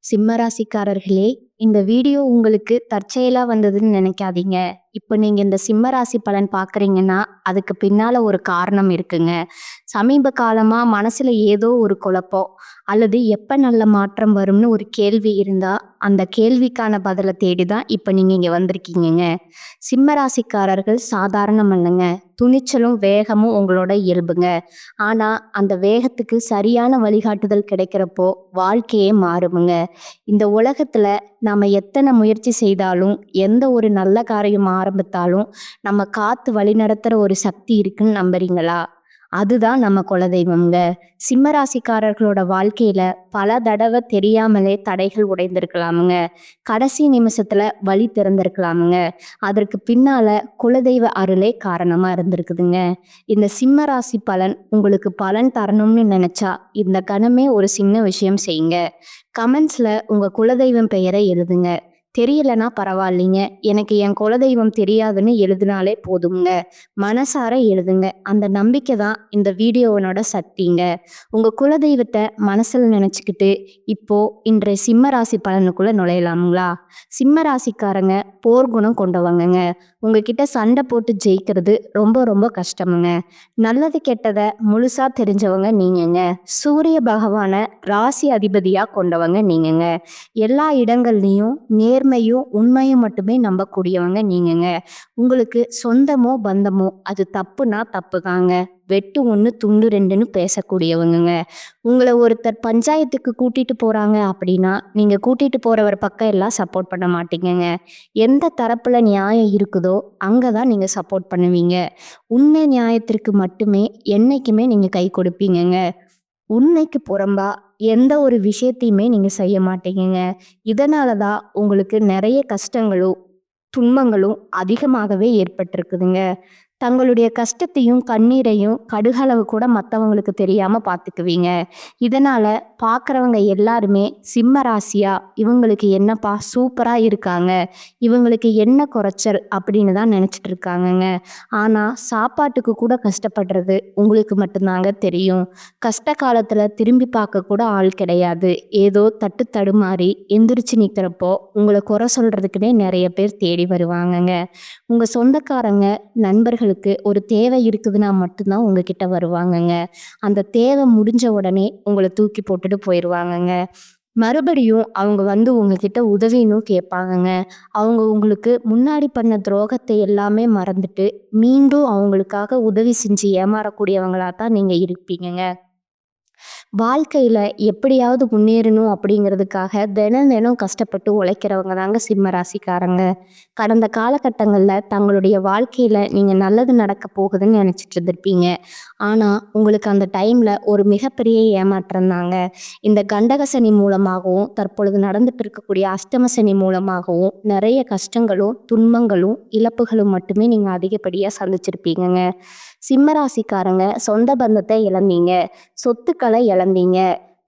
சிம்ம ராசிக்காரர்களே, இந்த வீடியோ உங்களுக்கு தற்செயலா வந்ததுன்னு நினைக்காதீங்க. இப்ப நீங்க இந்த சிம்ம ராசி பலன் பார்க்குறீங்கன்னா, அதுக்கு பின்னால ஒரு காரணம் இருக்குங்க. சமீப காலமா மனசுல ஏதோ ஒரு குழப்பம், அல்லது எப்ப நல்ல மாற்றம் வரும்னு ஒரு கேள்வி இருந்தா, அந்த கேள்விக்கான பதில தேடி தான் இப்ப நீங்க இங்க வந்திருக்கீங்கங்க. சிம்ம ராசிக்காரர்கள் சாதாரணம் இல்லங்க. துணிச்சலும், வேகமும் உங்களோட இயல்புங்க. ஆனா, அந்த வேகத்துக்கு சரியான வழிகாட்டுதல் கிடைக்கிறப்போ, வாழ்க்கையே மாறுமுங்க. இந்த உலகத்துல நாம எத்தனை முயற்சி செய்தாலும், எந்த ஒரு நல்ல காரியம் ஆரம்பித்தாலும், நம்ம காத்து வழிநடத்துற ஒரு சக்தி இருக்குன்னு நம்புறீங்களா? அதுதான் நம்ம குலதெய்வம்ங்க. சிம்ம ராசிக்காரர்களோட வாழ்க்கையில பல தடவை தெரியாமலே தடைகள் உடைந்திருக்கலாமுங்க. கடைசி நிமிஷத்துல வழி திறந்திருக்கலாமுங்க. அதற்கு பின்னால குலதெய்வ அருளே காரணமா இருந்திருக்குதுங்க. இந்த சிம்ம ராசி பலன் உங்களுக்கு பலன் தரணும்னு நினைச்சா, இந்த கணமே ஒரு சின்ன விஷயம் செய்யுங்க. கமெண்ட்ஸ்ல உங்க குலதெய்வம் பெயரை எழுதுங்க. தெரியலனா பரவாயில்லைங்க. எனக்கு என் குலதெய்வம் தெரியாதுன்னு எழுதினாலே போதுங்க. மனசார எழுதுங்க. அந்த நம்பிக்கை தான் இந்த வீடியோவனோட சக்திங்க. உங்க குலதெய்வத்தை மனசுல நினைச்சுக்கிட்டு இப்போ இன்றைய சிம்ம ராசி பலனுக்குள்ள நுழையலாமுங்களா? சிம்ம ராசிக்காரங்க போர்க்குணம் கொண்டவங்கங்க. உங்ககிட்ட சண்டை போட்டு ஜெயிக்கிறது ரொம்ப ரொம்ப கஷ்டமுங்க. நல்லது கெட்டதை முழுசா தெரிஞ்சவங்க நீங்கங்க. சூரிய பகவான ராசி அதிபதியா கொண்டவங்க நீங்கங்க. எல்லா இடங்கள்லையும் நேர்மையும் உண்மையும் மட்டுமே நம்பக்கூடியவங்க நீங்கங்க. உங்களுக்கு சொந்தமோ பந்தமோ அது தப்புனா தப்புதாங்க. வெட்டு ஒன்று துண்டு ரெண்டுன்னு பேசக்கூடியவங்கங்க. உங்களை ஒருத்தர் பஞ்சாயத்துக்கு கூட்டிட்டு போறாங்க அப்படின்னா நீங்க கூட்டிட்டு போறவர் பக்கம் எல்லாம் சப்போர்ட் பண்ண மாட்டீங்கங்க. எந்த தரப்புல நியாயம் இருக்குதோ அங்கதான் நீங்க சப்போர்ட் பண்ணுவீங்க. உண்மை நியாயத்திற்கு மட்டுமே என்னைக்குமே நீங்க கை கொடுப்பீங்கங்க. உண்மைக்கு புறம்பா எந்த ஒரு விஷயத்தையுமே நீங்க செய்ய மாட்டீங்கங்க. இதனாலதான் உங்களுக்கு நிறைய கஷ்டங்களும் துன்பங்களும் அதிகமாகவே ஏற்பட்டிருக்குதுங்க. தங்களுடைய கஷ்டத்தையும் கண்ணீரையும் கடுகளவு கூட மற்றவங்களுக்கு தெரியாம பார்த்துக்குவீங்க. இதனால பார்க்குறவங்க எல்லாருமே சிம்ம ராசியா இவங்களுக்கு என்னப்பா சூப்பரா இருக்காங்க, இவங்களுக்கு என்ன குறைச்சல் அப்படின்னு தான் நினைச்சிட்டு இருக்காங்கங்க. ஆனா சாப்பாட்டுக்கு கூட கஷ்டப்படுறது உங்களுக்கு மட்டும்தாங்க தெரியும். கஷ்ட காலத்துல திரும்பி பார்க்க கூட ஆள் கிடையாது. ஏதோ தட்டு தடுமாறி எந்திரிச்சு நிற்கிறப்போ உங்களை குறை சொல்றதுக்குன்னே நிறைய பேர் தேடி வருவாங்கங்க. உங்க சொந்தக்காரங்க நண்பர்களுக்கு ஒரு தேவை இருக்குதுன்னா மட்டும்தான் உங்ககிட்ட வருவாங்கங்க. அந்த தேவை முடிஞ்ச உடனே உங்களை தூக்கி போட்டுட்டு போயிடுவாங்கங்க. மறுபடியும் அவங்க வந்து உங்ககிட்ட உதவின்னு கேட்பாங்கங்க. அவங்க உங்களுக்கு முன்னாடி பண்ண துரோகத்தை எல்லாமே மறந்துட்டு மீண்டும் அவங்களுக்காக உதவி செஞ்சு ஏமாறக்கூடியவங்களா தான் நீங்க இருப்பீங்கங்க. வாழ்க்கையில எப்படியாவது முன்னேறணும் அப்படிங்கிறதுக்காக தினம் தினம் கஷ்டப்பட்டு உழைக்கிறவங்க தாங்க சிம்ம ராசிக்காரங்க. கடந்த காலகட்டங்கள்ல தங்களுடைய வாழ்க்கையில நீங்க நல்லது நடக்க போகுதுன்னு நினைச்சிட்டு இருந்திருப்பீங்க. ஆனா உங்களுக்கு அந்த டைம்ல ஒரு மிகப்பெரிய ஏமாற்றம் தாங்க. இந்த கண்டக சனி மூலமாகவும் தற்பொழுது நடந்துட்டு இருக்கக்கூடிய அஷ்டம சனி மூலமாகவும் நிறைய கஷ்டங்களும் துன்பங்களும் இழப்புகளும் மட்டுமே நீங்க அதிகப்படியா சந்திச்சிருப்பீங்கங்க. சிம்ம ராசிக்காரங்க சொந்த பந்தத்தை இழந்தீங்க, சொத்துக்களை இழந்தீங்க,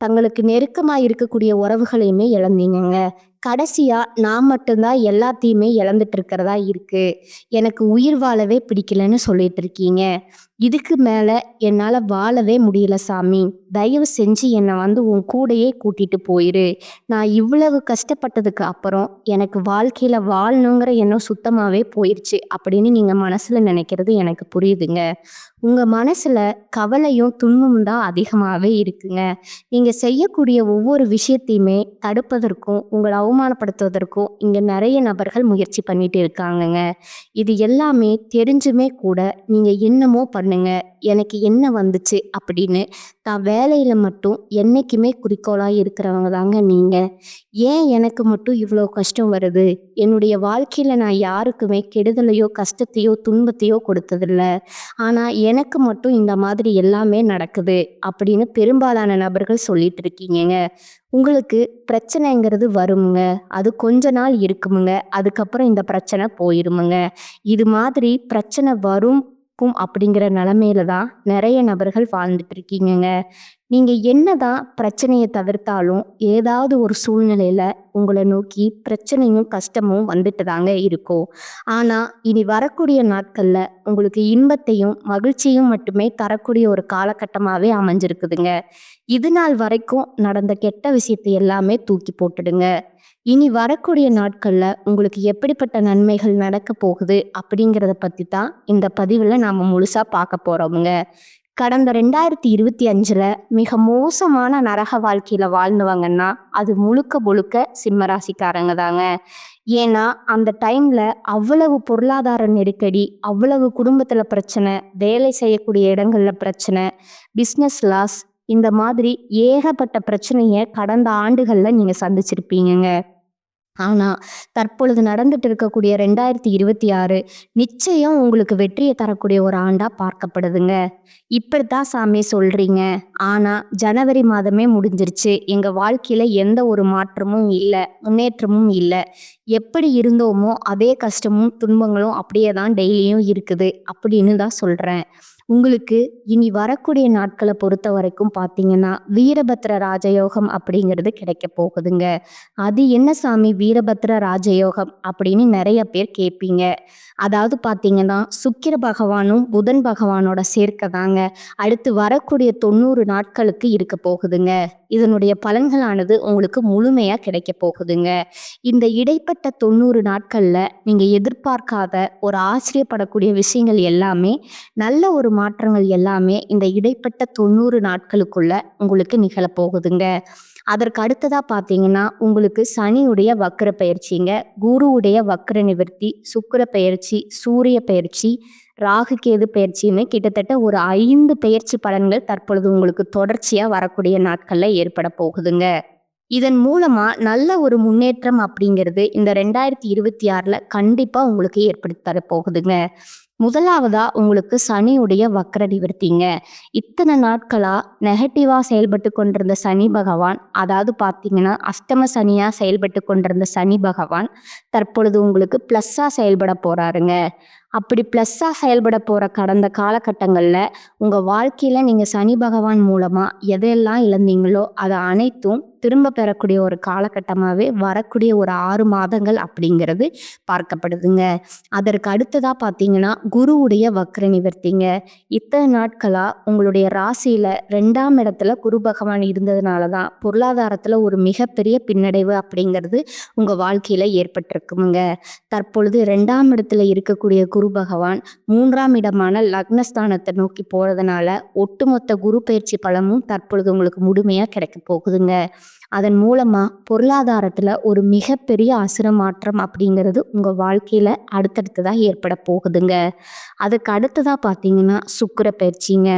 தங்களுக்கு நெருக்கமா இருக்கக்கூடிய உறவுகளையுமே இழந்தீங்கங்க. கடைசியா நான் மட்டும்தான் எல்லாத்தையுமே இழந்துட்டு இருக்கிறதா இருக்கு, எனக்கு உயிர் வாழவே பிடிக்கலன்னு சொல்லிட்டு இருக்கீங்க. இதுக்கு மேல என்னால வாழவே முடியல சாமி, தயவு செஞ்சு என்னை வந்து உன் கூடையே கூட்டிட்டு போயிரு. நான் இவ்வளவு கஷ்டப்பட்டதுக்கு அப்புறம் எனக்கு வாழ்க்கையில வாழணுங்கிற எண்ணம் சுத்தமாவே போயிருச்சு அப்படின்னு நீங்க மனசுல நினைக்கிறது எனக்கு புரியுதுங்க. உங்க மனசுல கவலையும் துன்பமும் தான் அதிகமாவே இருக்குங்க. நீங்க செய்யக்கூடிய ஒவ்வொரு விஷயத்தையுமே தடுப்பதற்கும் உங்களை அவமானப்படுத்துவதற்கும் இங்க நிறைய நபர்கள் முயற்சி பண்ணிட்டு இருக்காங்கங்க. இது எல்லாமே தெரிஞ்சுமே கூட நீங்க என்னமோ பண்ணுங்க, எனக்கு என்ன வந்துச்சு அப்படின்னு தான் வேலையில மட்டும் என்னைக்குமே குறிக்கோளா இருக்கிறவங்க தாங்க நீங்க. ஏன் எனக்கு மட்டும் இவ்வளோ கஷ்டம் வருது, என்னுடைய வாழ்க்கையில நான் யாருக்குமே கெடுதலையோ கஷ்டத்தையோ துன்பத்தையோ கொடுத்ததில்ல, ஆனா எனக்கு மட்டும் இந்த மாதிரி எல்லாமே நடக்குது அப்படின்னு பெரும்பாலான நபர்கள் சொல்லிட்டு இருக்கீங்கங்க. உங்களுக்கு பிரச்சனைங்கிறது வருமுங்க. அது கொஞ்ச நாள் இருக்குமுங்க. அதுக்கப்புறம் இந்த பிரச்சனை போயிருமுங்க. இது மாதிரி பிரச்சனை வரும் அப்படிங்கிற நிலைமையில தான் நிறைய நபர்கள் வாழ்ந்துட்டு இருக்கீங்கங்க. நீங்க என்னதான் பிரச்சனைய தவிர்த்தாலும், ஏதாவது ஒரு சூழ்நிலையில உங்கள நோக்கி பிரச்சனையும், கஷ்டமும் வந்துட்டு தாங்க இருக்கும். ஆனா, இனி வரக்கூடிய நாட்கள்ல உங்களுக்கு இன்பத்தையும், மகிழ்ச்சியும் மட்டுமே தரக்கூடிய ஒரு காலகட்டமாவே அமைஞ்சிருக்குதுங்க. இது நாள் வரைக்கும் நடந்த கெட்ட விஷயத்தை எல்லாமே தூக்கி போட்டுடுங்க. இனி வரக்கூடிய நாட்கள்ல உங்களுக்கு எப்படிப்பட்ட நன்மைகள் நடக்கப் போகுது அப்படிங்கிறத பத்தி தான் இந்த பதிவுல நாம முழுசா பார்க்க போறோமுங்க. கடந்த 2025ல மிக மோசமான நரக வாழ்க்கையில வாழ்ந்தவங்கன்னா, அது முழுக்க முழுக்க சிம்ம ராசிக்காரங்க தாங்க. ஏன்னா, அந்த டைம்ல அவ்வளவு பொருளாதார நெருக்கடி, அவ்வளவு குடும்பத்துல பிரச்சனை, வேலை செய்யக்கூடிய இடங்கள்ல பிரச்சனை, பிசினஸ் லாஸ் இந்த மாதிரி ஏகப்பட்ட பிரச்சனைய கடந்த ஆண்டுகள்ல நீங்க சந்திச்சிருப்பீங்கங்க. ஆனா, தற்பொழுது நடந்துட்டு இருக்கக்கூடிய 2026 நிச்சயம் உங்களுக்கு வெற்றிய தரக்கூடிய ஒரு ஆண்டா பார்க்கப்படுதுங்க. இப்படித்தான் சாமி சொல்றீங்க. ஆனா, ஜனவரி மாதமே முடிஞ்சிருச்சு. எங்க வாழ்க்கையில எந்த ஒரு மாற்றமும் இல்ல, முன்னேற்றமும் இல்ல. எப்படி இருந்தோமோ அதே கஷ்டமும், துன்பங்களும் அப்படியே தான் டெய்லியும் இருக்குது அப்படின்னு தான் சொல்றேன். உங்களுக்கு இனி வரக்கூடிய நாட்கள பொறுத்தவரைக்கும் பார்த்தீங்கன்னா, வீரபத்திர ராஜயோகம் அப்படிங்கிறது கிடைக்கப் போகுதுங்க. அது என்ன சாமி வீரபத்திர ராஜயோகம் அப்படின்னு நெறைய பேர் கேட்பீங்க. அதாவது பார்த்தீங்கன்னா, சுக்கிர பகவானும், புதன் பகவானோட சேர்க்கை தாங்க. அடுத்து வரக்கூடிய 90 நாட்களுக்கு இருக்க போகுதுங்க. இதனுடைய பலன்களானது உங்களுக்கு முழுமையா கிடைக்கப் போகுதுங்க. இந்த இடைப்பட்ட 90 நாட்கள்ல நீங்க எதிர்பார்க்காத ஒரு ஆச்சரியப்படக்கூடிய விஷயங்கள் எல்லாமே, நல்ல ஒரு மாற்றங்கள் எல்லாமே இந்த இடைப்பட்ட 90 நாட்களுக்குள்ள உங்களுக்கு நிகழப் போகுதுங்க. அதற்கு அடுத்ததா பார்த்தீங்கன்னா, உங்களுக்கு சனியுடைய வக்ர பெயர்ச்சிங்க, குருவுடைய வக்ர நிவர்த்தி, சுக்கிர பெயர்ச்சி, சூரிய பெயர்ச்சி, ராகு கேது பெயர்ச்சின்னு கிட்டத்தட்ட ஒரு 5 பெயர்ச்சி பலன்கள் தற்பொழுது உங்களுக்கு தொடர்ச்சியா வரக்கூடிய நாட்கள்ல ஏற்பட போகுதுங்க. இதன் மூலமா நல்ல ஒரு முன்னேற்றம் அப்படிங்கிறது இந்த 2026ல கண்டிப்பா உங்களுக்கு ஏற்படுத்தி தரப்போகுதுங்க. முதலாவதா உங்களுக்கு சனியுடைய வக்ர நிவர்த்திங்க. இத்தனை நாட்களா நெகட்டிவா செயல்பட்டு கொண்டிருந்த சனி பகவான், அதாவது பார்த்தீங்கன்னா அஷ்டம சனியா செயல்பட்டு கொண்டிருந்த சனி பகவான் தற்பொழுது உங்களுக்கு ப்ளஸ்ஸா செயல்பட போறாருங்க. அப்படி ப்ளஸ்ஸா செயல்பட போற கடந்த காலகட்டங்கள்ல உங்க வாழ்க்கையில நீங்க சனி பகவான் மூலமா எதையெல்லாம் இழந்தீங்களோ அத அனைத்தும் திரும்ப பெறக்கூடிய ஒரு காலகட்டமாவே வரக்கூடிய ஒரு 6 மாதங்கள் அப்படிங்கிறது பார்க்கப்படுதுங்க. அதற்கு அடுத்ததா பார்த்தீங்கன்னா, குருவுடைய வக்ர நிவர்த்திங்க. இத்தனை நாட்களா உங்களுடைய ராசியில 2ஆம் இடத்துல குரு பகவான் இருந்ததுனால தான் பொருளாதாரத்துல ஒரு மிகப்பெரிய பின்னடைவு அப்படிங்கிறது உங்க வாழ்க்கையில ஏற்பட்டிருக்குமுங்க. தற்பொழுது 2ஆம் இடத்துல இருக்கக்கூடிய குரு பகவான் 3ஆம் இடமான லக்னஸ்தானத்தை நோக்கி போறதுனால ஒட்டுமொத்த குரு பயிற்சி பலமும் தற்பொழுது உங்களுக்கு முழுமையா கிடைக்க போகுதுங்க. அதன் மூலமா பொருளாதாரத்துல ஒரு மிகப்பெரிய அசுர மாற்றம் அப்படிங்கிறது உங்க வாழ்க்கையில அடுத்தடுத்ததா ஏற்பட போகுதுங்க. அதுக்கு அடுத்ததா பார்த்தீங்கன்னா சுக்கிர பயிற்சிங்க.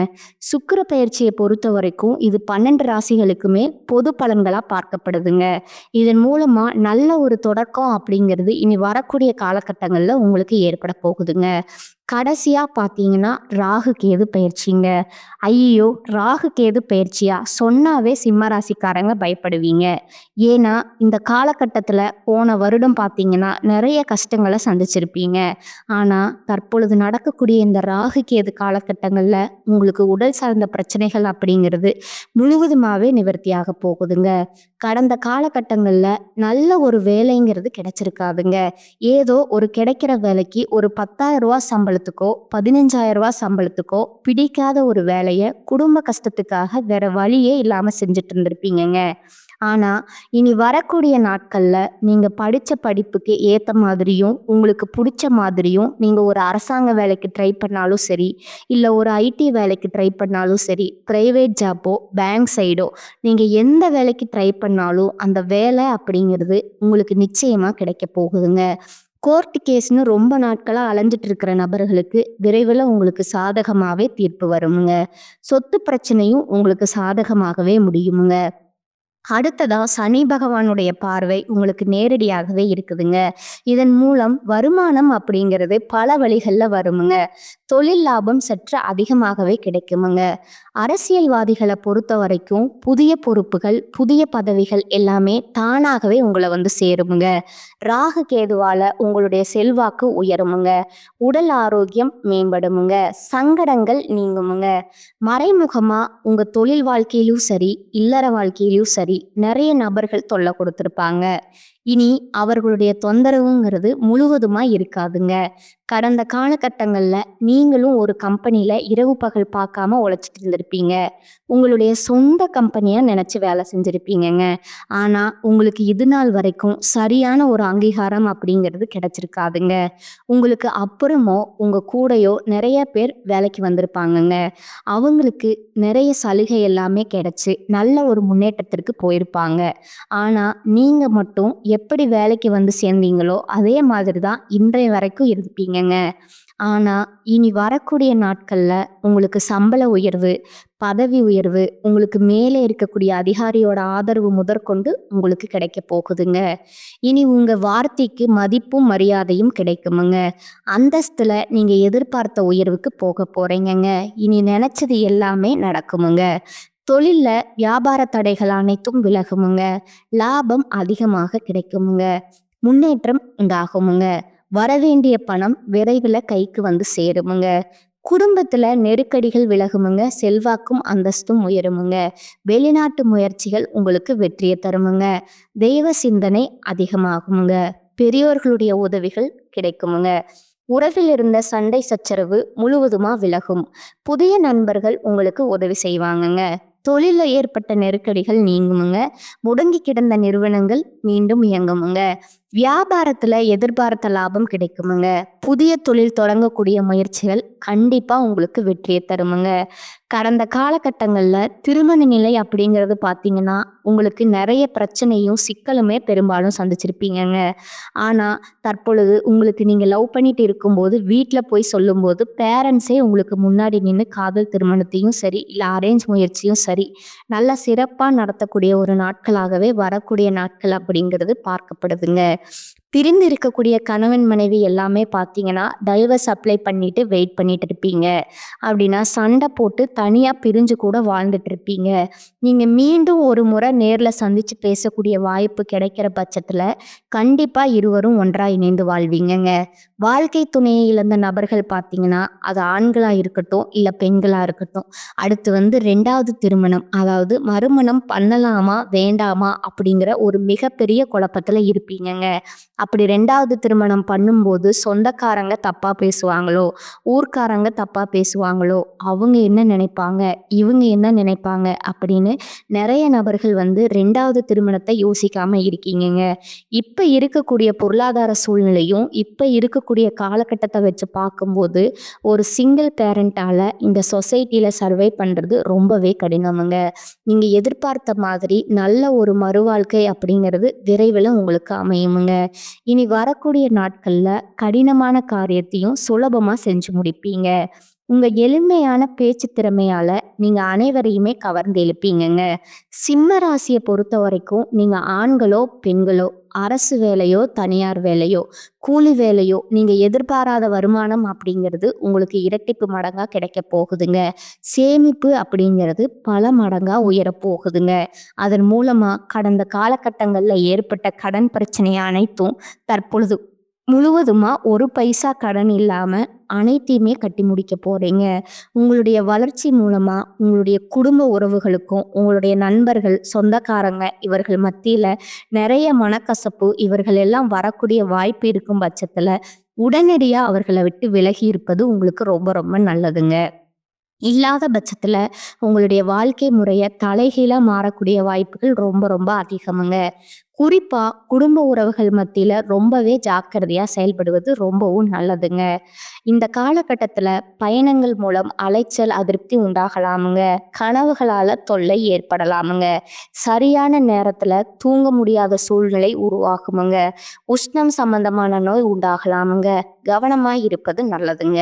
சுக்கிர பயிற்சியை பொறுத்த வரைக்கும் இது 12 ராசிகளுக்குமே பொது பலன்களா பார்க்கப்படுதுங்க. இதன் மூலமா நல்ல ஒரு தொடக்கம் அப்படிங்கிறது இனி வரக்கூடிய காலகட்டங்கள்ல உங்களுக்கு ஏற்பட போகுதுங்க. கடைசியா பார்த்தீங்கன்னா ராகு கேது பயிற்சிங்க. ஐயோ! ராகு கேது பயிற்சியா சொன்னாவே சிம்ம ராசிக்காரங்க பயப்படுவீங்க. ஏன்னா இந்த காலகட்டத்துல போன வருடம் பார்த்தீங்கன்னா நிறைய கஷ்டங்கள சந்திச்சிருப்பீங்க. ஆனா தற்பொழுது நடக்கக்கூடிய இந்த ராகு கேது காலகட்டங்கள்ல உங்களுக்கு உடல் சார்ந்த பிரச்சனைகள் அப்படிங்கிறது முழுவதுமாவே நிவர்த்தியாக போகுதுங்க. கடந்த காலகட்டங்கள்ல நல்ல ஒரு வேலைங்கிறது கிடைச்சிருக்காதுங்க. ஏதோ ஒரு கிடைக்கிற வேலைக்கு ஒரு ரூ. 10,000 சம்பளத்துக்கோ, ரூ. 15,000 சம்பளத்துக்கோ பிடிக்காத ஒரு வேலைய குடும்ப கஷ்டத்துக்காக வேற வழியே இல்லாம செஞ்சுட்டு இருந்திருப்பீங்கங்க. ஆனா, இனி வரக்கூடிய நாட்கள்ல நீங்க படிச்ச படிப்புக்கு ஏத்த மாதிரியும், உங்களுக்கு புடிச்ச மாதிரியும் நீங்க ஒரு அரசாங்க வேலைக்கு ட்ரை பண்ணாலும் சரி, இல்ல ஒரு ஐடி வேலைக்கு ட்ரை பண்ணாலும் சரி, பிரைவேட் ஜாப்போ, பேங்க் சைடோ நீங்க எந்த வேலைக்கு ட்ரை பண்ணாலும் அந்த வேலை அப்படிங்கிறது உங்களுக்கு நிச்சயமா கிடைக்க போகுதுங்க. கோர்ட் கேஸ்ன்னு ரொம்ப நாட்களா அலைஞ்சிட்டு இருக்கிற நபர்களுக்கு விரைவில் உங்களுக்கு சாதகமாவே தீர்ப்பு வருமுங்க. சொத்து பிரச்சனையும் உங்களுக்கு சாதகமாகவே முடியுமுங்க. அடுத்ததா சனி பகவானுடைய பார்வை உங்களுக்கு நேரடியாகவே இருக்குதுங்க. இதன் மூலம் வருமானம் அப்படிங்கிறது பல வழிகள்ல வருமுங்க. தொழில் லாபம் சற்று அதிகமாகவே கிடைக்குமுங்க. அரசியல்வாதிகள பொறுத்தவரைக்கும் புதிய பொறுப்புகள், புதிய பதவிகள் எல்லாமே தானாகவே உங்கள வந்து சேருமுங்க. ராகு கேதுவால உங்களுடைய செல்வாக்கு உயருமுங்க. உடல் ஆரோக்கியம் மேம்படுமுங்க. சங்கடங்கள் நீங்குமுங்க. மறைமுகமா உங்க தொழில் வாழ்க்கையிலும் சரி, இல்லற வாழ்க்கையிலும் சரி, நிறைய நபர்கள் தொல்லை கொடுத்திருப்பாங்க. இனி அவர்களுடைய தொந்தரவுங்கிறது முழுவதுமா இருக்காதுங்க. கடந்த காலகட்டங்கள்ல நீங்களும் ஒரு கம்பெனில இரவு பகல் பார்க்காம உழைச்சிட்டு இருந்திருப்பீங்க. உங்களுடைய சொந்த கம்பெனியா நினைச்சு வேலை செஞ்சிருப்பீங்கங்க. ஆனா உங்களுக்கு இது நாள் வரைக்கும் சரியான ஒரு அங்கீகாரம் அப்படிங்கிறது கிடைச்சிருக்காதுங்க. உங்களுக்கு அப்புறமோ உங்க கூடயோ நிறைய பேர் வேலைக்கு வந்திருப்பாங்கங்க. அவங்களுக்கு நிறைய சலுகை எல்லாமே கிடைச்சு நல்ல ஒரு முன்னேற்றத்திற்கு போயிருப்பாங்க. ஆனா நீங்க மட்டும் எப்படி வேலைக்கு வந்து சேர்ந்தீங்களோ அதே மாதிரி தான் இன்றைய வரைக்கும் இருப்பீங்கங்க. ஆனா இனி வரக்கூடிய நாட்கள்ல உங்களுக்கு சம்பள உயர்வு, பதவி உயர்வு, உங்களுக்கு மேலே இருக்கக்கூடிய அதிகாரியோட ஆதரவு முதற்கொண்டு உங்களுக்கு கிடைக்க போகுதுங்க. இனி உங்க வார்த்தைக்கு மதிப்பும் மரியாதையும் கிடைக்குமுங்க. அந்தஸ்துல நீங்க எதிர்பார்த்த உயர்வுக்கு போக போறீங்கங்க. இனி நினைச்சது எல்லாமே நடக்குமுங்க. தொழில்ல வியாபார தடைகள் அனைத்தும் விலகுமுங்க. லாபம் அதிகமாக கிடைக்குமுங்க. முன்னேற்றம் உண்டாகுமுங்க. வரவேண்டிய பணம் விரைவில் கைக்கு வந்து சேருமுங்க. குடும்பத்துல நெருக்கடிகள் விலகுமுங்க. செல்வாக்கும் அந்தஸ்தும் உயருமுங்க. வெளிநாட்டு முயற்சிகள் உங்களுக்கு வெற்றியை தருமுங்க. தெய்வ சிந்தனை அதிகமாகுமுங்க. பெரியோர்களுடைய உதவிகள் கிடைக்குமுங்க. உறவில் இருந்த சண்டை சச்சரவு முழுவதுமா விலகும். புதிய நண்பர்கள் உங்களுக்கு உதவி செய்வாங்கங்க. தொழில ஏற்பட்ட நெருக்கடிகள் நீங்குமுங்க. முடங்கி கிடந்த நிறுவனங்கள் மீண்டும் இயங்குமுங்க. வியாபாரத்துல எதிர்பார்த்த லாபம் கிடைக்குமுங்க. புதிய தொழில் தொடங்கக்கூடிய முயற்சிகள் கண்டிப்பா உங்களுக்கு வெற்றியை தருமுங்க. கடந்த காலகட்டங்கள்ல திருமண நிலை அப்படிங்கிறது பார்த்தீங்கன்னா உங்களுக்கு நிறைய பிரச்சனையும் சிக்கலுமே பெரும்பாலும் சந்திச்சிருப்பீங்கங்க. ஆனா தற்பொழுது உங்களுக்கு நீங்க லவ் பண்ணிட்டு இருக்கும்போது வீட்டில் போய் சொல்லும்போது பேரண்ட்ஸே உங்களுக்கு முன்னாடி நின்று காதல் திருமணத்தையும் சரி இல்லை அரேஞ்ச் முயற்சியும் சரி நல்லா சிறப்பாக நடத்தக்கூடிய ஒரு நாட்களாகவே வரக்கூடிய நாட்கள் அப்படிங்கிறது பார்க்கப்படுதுங்க. பிரிந்து இருக்கக்கூடிய கணவன் மனைவி எல்லாமே பார்த்தீங்கன்னா டைவர்ஸ் அப்ளை பண்ணிட்டு வெயிட் பண்ணிட்டு இருப்பீங்க. அப்படின்னா சண்டை போட்டு தனியாக பிரிஞ்சு கூட வாழ்ந்துட்டு இருப்பீங்க. நீங்கள் மீண்டும் ஒரு முறை நேரில் சந்திச்சு பேசக்கூடிய வாய்ப்பு கிடைக்கிற பட்சத்தில் கண்டிப்பாக இருவரும் ஒன்றாக இணைந்து வாழ்வீங்கங்க. வாழ்க்கை துணையை இழந்த நபர்கள் பார்த்தீங்கன்னா அது ஆண்களாக இருக்கட்டும் இல்லை பெண்களாக இருக்கட்டும் அடுத்து வந்து ரெண்டாவது திருமணம் அதாவது மறுமணம் பண்ணலாமா வேண்டாமா அப்படிங்கிற ஒரு மிகப்பெரிய குழப்பத்தில் இருப்பீங்கங்க. அப்படி ரெண்டாவது திருமணம் பண்ணும்போது சொந்தக்காரங்க தப்பா பேசுவாங்களோ, ஊர்க்காரங்க தப்பா பேசுவாங்களோ, அவங்க என்ன நினைப்பாங்க, இவங்க என்ன நினைப்பாங்க அப்படின்னு நிறைய நபர்கள் வந்து ரெண்டாவது திருமணத்தை யோசிக்காம இருக்கீங்கங்க. இப்ப இருக்கக்கூடிய பொருளாதார சூழ்நிலையும் இப்ப இருக்கக்கூடிய காலகட்டத்தை வச்சு பார்க்கும்போது ஒரு சிங்கிள் பேரண்டால இந்த சொசைட்டில சர்வை பண்றது ரொம்பவே கடினமுங்க. நீங்க எதிர்பார்த்த மாதிரி நல்ல ஒரு மறுவாழ்க்கை அப்படிங்கிறது விரைவில் உங்களுக்கு அமையுமுங்க. இனி வரக்கூடிய நாட்கள்ல கடினமான காரியத்தையும் சுலபமா செஞ்சு முடிப்பீங்க. உங்க எளிமையான பேச்சு திறமையால நீங்க அனைவரையுமே கவர்ந்து இழுப்பீங்கங்க. சிம்ம ராசியை பொறுத்த வரைக்கும் நீங்க ஆண்களோ பெண்களோ அரசு வேலையோ தனியார் வேலையோ கூலி வேலையோ நீங்க எதிர்பாராத வருமானம் அப்படிங்கிறது உங்களுக்கு இரட்டிப்பு மடங்கா கிடைக்க போகுதுங்க. சேமிப்பு அப்படிங்கிறது பல மடங்கா உயரப் போகுதுங்க. அதன் மூலமா கடந்த காலகட்டங்கள்ல ஏற்பட்ட கடன் பிரச்சனை அனைத்தும் தற்பொழுது முழுவதுமா ஒரு பைசா கடன் இல்லாம அனைத்தையுமே கட்டி முடிக்க போறீங்க. உங்களுடைய வளர்ச்சி மூலமா உங்களுடைய குடும்ப உறவுகளுக்கும் உங்களுடைய நண்பர்கள் சொந்தக்காரங்க இவர்கள் மத்தியில நிறைய மனக்கசப்பு இவர்கள் எல்லாம் வரக்கூடிய வாய்ப்பு இருக்கும் பட்சத்துல உடனடியா அவர்களை விட்டு விலகி இருப்பது உங்களுக்கு ரொம்ப ரொம்ப நல்லதுங்க. இல்லாத பட்சத்துல உங்களுடைய வாழ்க்கை முறைய தலைகீழா மாறக்கூடிய வாய்ப்புகள் ரொம்ப ரொம்ப அதிகமுங்க. குறிப்பா குடும்ப உறவுகள் மத்தியில ரொம்பவே ஜாக்கிரதையா செயல்படுவது ரொம்பவும் நல்லதுங்க. இந்த காலகட்டத்துல பயணங்கள் மூலம் அலைச்சல், அதிருப்தி உண்டாகலாமுங்க. கனவுகளால தொல்லை ஏற்படலாமுங்க. சரியான நேரத்துல தூங்க முடியாத சூழ்நிலை உருவாகுமுங்க. உஷ்ணம் சம்பந்தமான நோய் உண்டாகலாமுங்க. கவனமாய் இருப்பது நல்லதுங்க.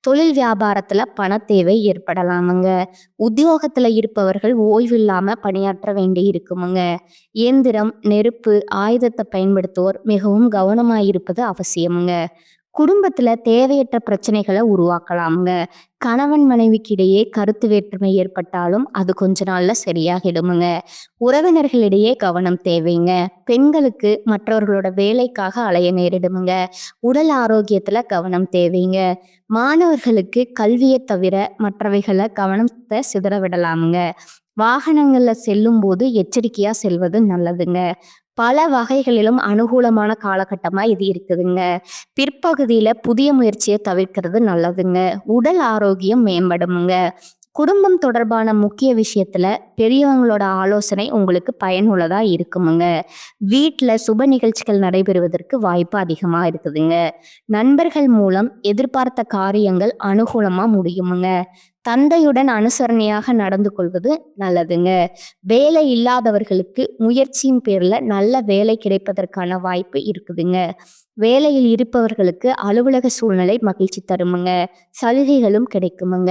தொழில் வியாபாரத்துல பணத்தேவை ஏற்படலாமுங்க. உத்தியோகத்துல இருப்பவர்கள் ஓய்வில்லாம பணியாற்ற வேண்டி இருக்குமுங்க. இயந்திரம், நெருப்பு, ஆயுதத்தை பயன்படுத்துவோர் மிகவும் கவனமாயிருப்பது அவசியமுங்க. குடும்பத்துல தேவையற்ற பிரச்சனைகளை உருவாக்கலாமுங்க. கணவன் மனைவிக்கு இடையே கருத்து வேற்றுமை ஏற்பட்டாலும் அது கொஞ்ச நாள்ல சரியாகிடுமுங்க. உறவினர்களிடையே கவனம் தேவைங்க. பெண்களுக்கு மற்றவர்களோட வேலைக்காக அலைய நேரிடுமுங்க. உடல் ஆரோக்கியத்துல கவனம் தேவைங்க. மாணவர்களுக்கு கல்வியை தவிர மற்றவைகளை கவனத்தை சிதற விடலாமுங்க. வாகனங்கள்ல செல்லும் போது எச்சரிக்கையா செல்வது நல்லதுங்க. பல வகைகளிலும் அனுகூலமான காலகட்டமா இது இருக்குதுங்க. பிற்பகுதியில புதிய முயற்சியை தவிர்க்கிறது நல்லதுங்க. உடல் ஆரோக்கியம் மேம்படுமுங்க. குடும்பம் தொடர்பான முக்கிய விஷயத்துல பெரியவங்களோட ஆலோசனை உங்களுக்கு பயனுள்ளதா இருக்குமுங்க. வீட்டுல சுப நிகழ்ச்சிகள் நடைபெறுவதற்கு வாய்ப்பு அதிகமா இருக்குதுங்க. நண்பர்கள் மூலம் எதிர்பார்த்த காரியங்கள் அனுகூலமா முடியுமுங்க. தந்தையுடன் அனுசரணையாக நடந்து கொள்வது நல்லதுங்க. வேலை இல்லாதவர்களுக்கு முயற்சியின் பேர்ல நல்ல வேலை கிடைப்பதற்கான வாய்ப்பு இருக்குதுங்க. வேலையில் இருப்பவர்களுக்கு அலுவலக சூழ்நிலை மகிழ்ச்சி தருமுங்க. சலுகைகளும் கிடைக்குமுங்க.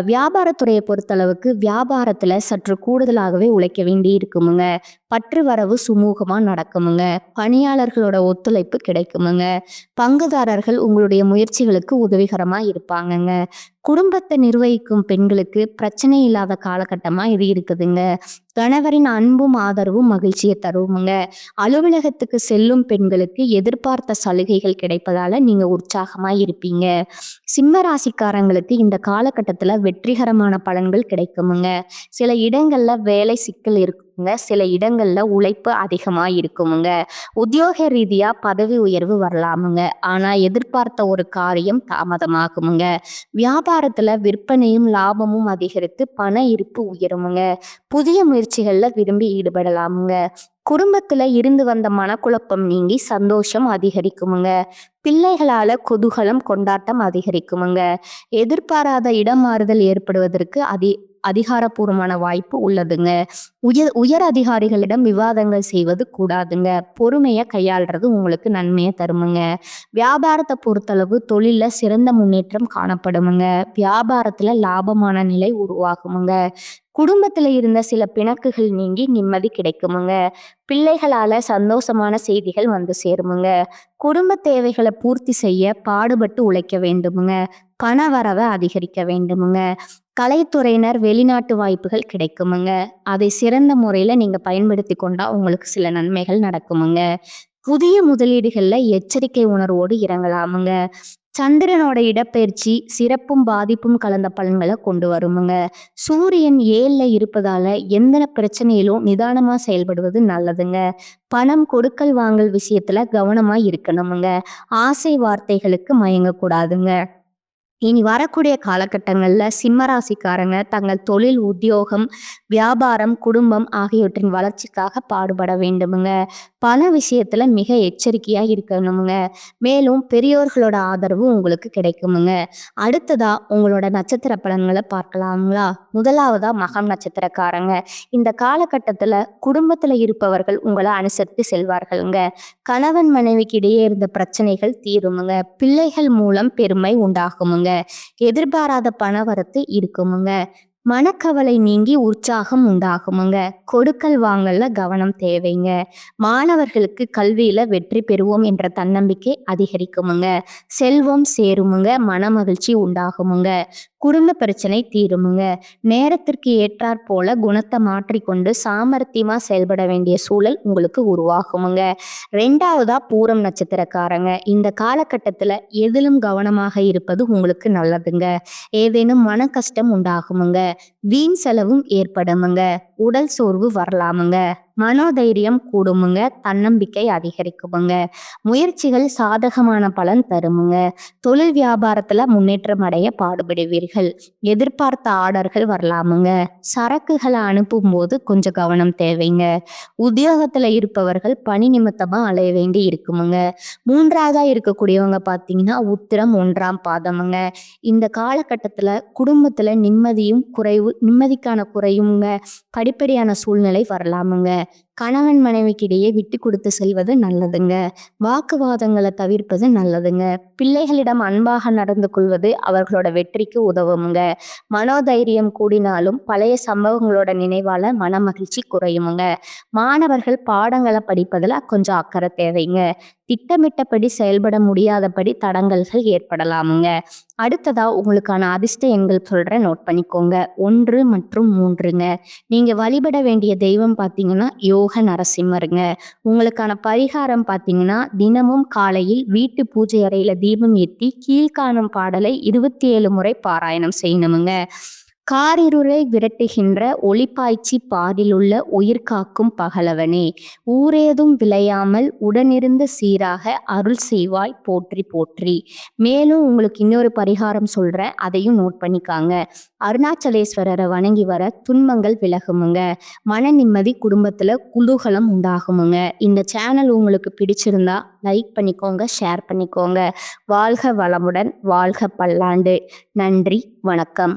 வியாபாரத்துறையை பொறுத்தளவுக்கு வியாபாரத்துல சற்று கூடுதலாகவே உழைக்க வேண்டி இருக்குமுங்க. பற்று வரவு சுமூகமா நடக்குமுங்க. பணியாளர்களோட ஒத்துழைப்பு கிடைக்குமுங்க. பங்குதாரர்கள் உங்களுடைய முயற்சிகளுக்கு உதவிகரமா இருப்பாங்கங்க. குடும்பத்தை நிர்வகிக்கும் பெண்களுக்கு பிரச்சனை இல்லாத காலகட்டமா இது இருக்குதுங்க. கணவரின் அன்பும் ஆதரவும் மகிழ்ச்சியை தருமுங்க. அலுவலகத்துக்கு செல்லும் பெண்களுக்கு எதிர்பார்த்த சலுகைகள் கிடைப்பதால நீங்க உற்சாகமா இருப்பீங்க. சிம்ம ராசிக்காரங்களுக்கு இந்த காலகட்டத்துல வெற்றிகரமான பலன்கள் கிடைக்குமுங்க. சில இடங்கள்ல வேலை சிக்கல் இருக்குங்க. சில இடங்கள்ல உழைப்பு அதிகமா இருக்குமுங்க. உத்தியோக ரீதியா பதவி உயர்வு வரலாமுங்க. ஆனா எதிர்பார்த்த ஒரு காரியம் தாமதமாகுமுங்க. வியாபாரத்துல விற்பனையும் லாபமும் அதிகரித்து பண இருப்பு உயருமுங்க. புதிய முயற்சிகள்ல விரும்பி ஈடுபடலாமுங்க. குடும்பத்துல இருந்து வந்த மனக்குழப்பம் நீங்கி சந்தோஷம் அதிகரிக்குமுங்க. பிள்ளைகளால குதூகலம் கொண்டாட்டம் அதிகரிக்குமுங்க. எதிர்பாராத இடம் மாறுதல் ஏற்படுவதற்கு அதிகாரப்பூர்வமான வாய்ப்பு உள்ளதுங்க. உயர் அதிகாரிகளிடம் விவாதங்கள் செய்வது கூடாதுங்க. பொறுமையை கையாளுறது உங்களுக்கு நன்மையை தருமுங்க. வியாபாரத்தை பொறுத்தளவு தொழில சிறந்த முன்னேற்றம் காணப்படுமுங்க. வியாபாரத்துல லாபமான நிலை உருவாகுமுங்க. குடும்பத்துல இருந்த சில பிணக்குகள் நீங்கி நிம்மதி கிடைக்குமுங்க. பிள்ளைகளால சந்தோஷமான செய்திகள் வந்து சேருமுங்க. குடும்ப தேவைகளை பூர்த்தி செய்ய பாடுபட்டு உழைக்க வேண்டுமுங்க. பண வரவை அதிகரிக்க வேண்டுமுங்க. கலைத்துறையினர் வெளிநாட்டு வாய்ப்புகள் கிடைக்குமுங்க. அதை சிறந்த முறையில நீங்க பயன்படுத்தி கொண்டா உங்களுக்கு சில நன்மைகள் நடக்குமுங்க. புதிய முதலீடுகள்ல எச்சரிக்கை உணர்வோடு இறங்கலாமுங்க. சந்திரனோட இடப்பெயர்ச்சி சிறப்பும் பாதிப்பும் கலந்த பலன்களை கொண்டு வருமுங்க. சூரியன் 7ல இருப்பதால எந்த பிரச்சனையிலும் நிதானமா செயல்படுவது நல்லதுங்க. பணம் கொடுக்கல் வாங்கல் விஷயத்துல கவனமா இருக்கணுமுங்க. ஆசை வார்த்தைகளுக்கு மயங்கக்கூடாதுங்க. இனி வரக்கூடிய காலகட்டங்கள்ல சிம்ம ராசிக்காரங்க தங்கள் தொழில், உத்தியோகம், வியாபாரம், குடும்பம் ஆகியவற்றின் வளர்ச்சிக்காக பாடுபட வேண்டுமுங்க. பல விஷயத்துல மிக எச்சரிக்கையா இருக்கணுமுங்க. மேலும் பெரியோர்களோட ஆதரவு உங்களுக்கு கிடைக்குமுங்க. அடுத்ததா உங்களோட நட்சத்திர பலன்களை பார்க்கலாங்களா? முதலாவதா மகம் நட்சத்திரக்காரங்க. இந்த காலகட்டத்துல குடும்பத்துல இருப்பவர்கள் உங்களை அனுசரித்து செல்வார்களுங்க. கணவன் மனைவிக்கு இடையே இருந்த பிரச்சனைகள் தீருமுங்க. பிள்ளைகள் மூலம் பெருமை உண்டாகுமுங்க. எதிர்பாராத பணவரத்து இருக்குமுங்க. மனக்கவலை நீங்கி உற்சாகம் உண்டாகுமுங்க. கொடுக்கல் வாங்கல்ல கவனம் தேவைங்க. மாணவர்களுக்கு கல்வியில வெற்றி பெறுவோம் என்ற தன்னம்பிக்கை அதிகரிக்குமுங்க. செல்வம் சேருமுங்க. மனமகிழ்ச்சி உண்டாகுமுங்க. குடும்ப பிரச்சனை தீருமுங்க. நேரத்திற்கு ஏற்றாற் போல குணத்தை மாற்றிக்கொண்டு சாமர்த்தியமா செயல்பட வேண்டிய சூழல் உங்களுக்கு உருவாகுமுங்க. 2வதா பூரம் நட்சத்திரக்காரங்க. இந்த காலகட்டத்துல எதிலும் கவனமாக இருப்பது உங்களுக்கு நல்லதுங்க. ஏதேனும் மன கஷ்டம் உண்டாகுமுங்க. வீண் செலவும் ஏற்படுமுங்க. உடல் சோர்வு வரலாமுங்க. மனோதைரியம் கூடுமுங்க, தன்னம்பிக்கை அதிகரிக்குமுங்க, முயற்சிகள் சாதகமான பலன் தருமுங்க, தொழில் வியாபாரத்துல முன்னேற்றம் அடைய பாடுபடுவீர்கள், எதிர்பார்த்த ஆர்டர்கள் வரலாமுங்க, சரக்குகளை அனுப்பும்போது கொஞ்சம் கவனம் தேவைங்க, உத்தியோகத்துல இருப்பவர்கள் பணி நிமித்தமா அலைய வேண்டி இருக்குமுங்க. மூன்றாவதா இருக்கக்கூடியவங்க பார்த்தீங்கன்னா உத்திரம் 1ஆம் பாதமுங்க. இந்த காலகட்டத்துல குடும்பத்துல நிம்மதிக்கான குறையுங்க, படிப்படியான சூழ்நிலை வரலாமுங்க. கணவன் மனைவிக்கு இடையே விட்டு கொடுத்து செல்வது நல்லதுங்க. வாக்குவாதங்களை தவிர்ப்பது நல்லதுங்க. பிள்ளைகளிடம் அன்பாக நடந்து கொள்வது அவர்களோட வெற்றிக்கு உதவுமுங்க. மனோதைரியம் கூடினாலும் பழைய சம்பவங்களோட நினைவால மனமகிழ்ச்சி குறையுமுங்க. மாணவர்கள் பாடங்களை படிப்பதில் கொஞ்சம் அக்கறை தேவைங்க. திட்டமிட்டபடி செயல்பட முடியாதபடி தடங்கல்கள் ஏற்படலாமுங்க. அடுத்ததா உங்களுக்கான அதிர்ஷ்ட எண்கள் சொல்றேன், நோட் பண்ணிக்கோங்க. 1 மற்றும் 3ங்க. நீங்க வழிபட வேண்டிய தெய்வம் பார்த்தீங்கன்னா யோக நரசிம்மருங்க. உங்களுக்கான பரிகாரம் பார்த்தீங்கன்னா தினமும் காலையில் வீட்டு பூஜை அறையில தீபம் ஏற்றி கீழ்காணும் பாடலை 27 முறை பாராயணம் செய்யணுமுங்க. காரிருளை விரட்டுகின்ற ஒளிப்பாய்ச்சி பாரிலுள்ள உயிர் காக்கும் பகலவனே, ஊரேதும் விளையாமல் உடனிருந்து சீராக அருள் செய்வாய் போற்றி போற்றி. மேலும் உங்களுக்கு இன்னொரு பரிகாரம் சொல்றேன், அதையும் நோட் பண்ணிக்காங்க. அருணாச்சலேஸ்வரரை வணங்கி வர துன்பங்கள் விலகுமுங்க. மன நிம்மதி, குடும்பத்துல குதூகலம் உண்டாகுமுங்க. இந்த சேனல் உங்களுக்கு பிடிச்சிருந்தா லைக் பண்ணிக்கோங்க, ஷேர் பண்ணிக்கோங்க. வாழ்க வளமுடன், வாழ்க பல்லாண்டு. நன்றி, வணக்கம்.